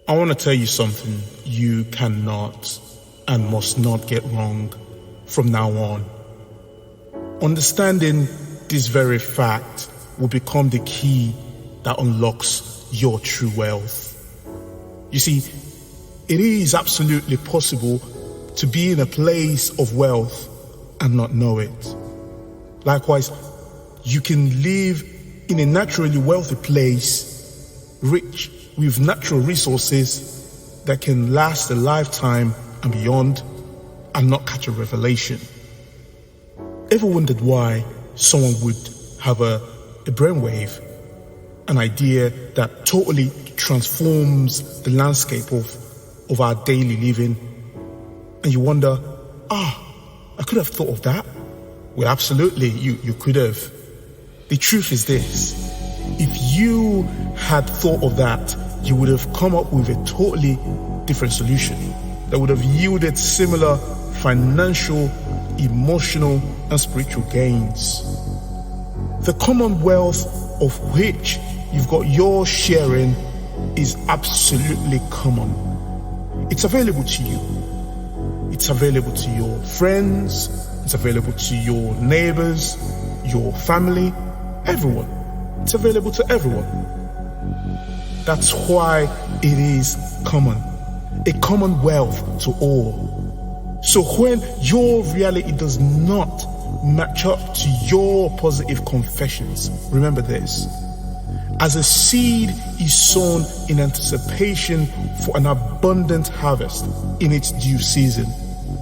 I want to tell you something you cannot and must not get wrong from now on. Understanding this very fact will become the key that unlocks your true wealth. You see, it is absolutely possible to be in a place of wealth and not know it. Likewise, you can live in a naturally wealthy place, rich with natural resources that can last a lifetime and beyond, and not catch a revelation. Ever wondered why someone would have a brainwave, an idea that totally transforms the landscape of our daily living? And you wonder, I could have thought of that. Well, absolutely, you could have. The truth is this: if you had thought of that, you would have come up with a totally different solution that would have yielded similar financial, emotional, and spiritual gains. The Commonwealth of which you've got your share in is absolutely common. It's available to you. It's available to your friends. It's available to your neighbors, your family, everyone. It's available to everyone. That's why it is common, a commonwealth to all. So when your reality does not match up to your positive confessions, remember this: as a seed is sown in anticipation for an abundant harvest in its due season,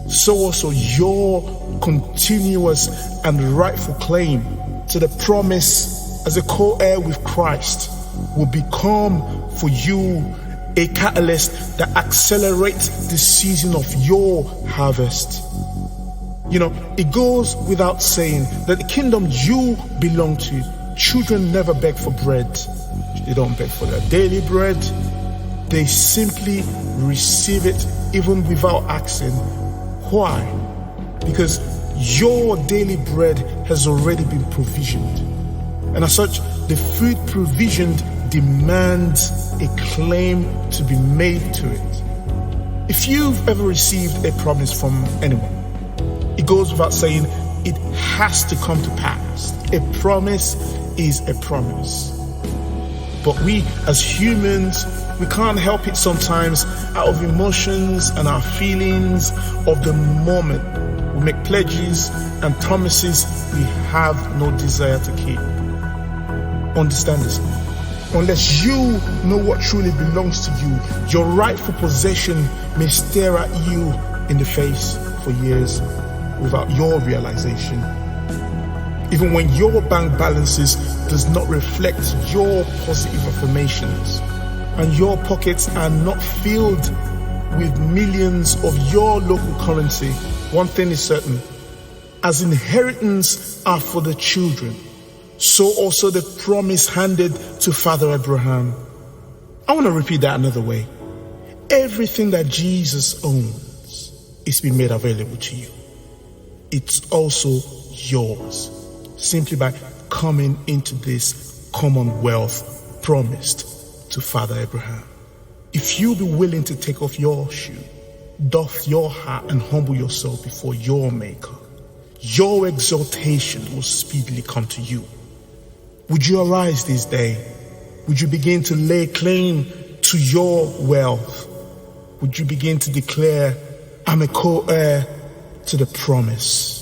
so also your continuous and rightful claim to the promise as a co-heir with Christ will become for you a catalyst that accelerates the season of your harvest. You know, it goes without saying that the kingdom you belong to, children never beg for bread. They don't beg for their daily bread. They simply receive it even without asking. Why? Because your daily bread has already been provisioned. And as such, the food provisioned demands a claim to be made to it. If you've ever received a promise from anyone, it goes without saying it has to come to pass. A promise is a promise. But we as humans, we can't help it sometimes. Out of emotions and our feelings of the moment, we make pledges and promises we have no desire to keep. Understand this: unless you know what truly belongs to you, your rightful possession may stare at you in the face for years without your realization. Even when your bank balances does not reflect your positive affirmations, and your pockets are not filled with millions of your local currency, one thing is certain: as inheritance are for the children, so also the promise handed to Father Abraham. I want to repeat that another way. Everything that Jesus owns is being made available to you. It's also yours, simply by coming into this commonwealth promised to Father Abraham. If you be willing to take off your shoe, doff your hat, and humble yourself before your Maker, your exaltation will speedily come to you. Would you arise this day? Would you begin to lay claim to your wealth? Would you begin to declare, I'm a co-heir to the promise?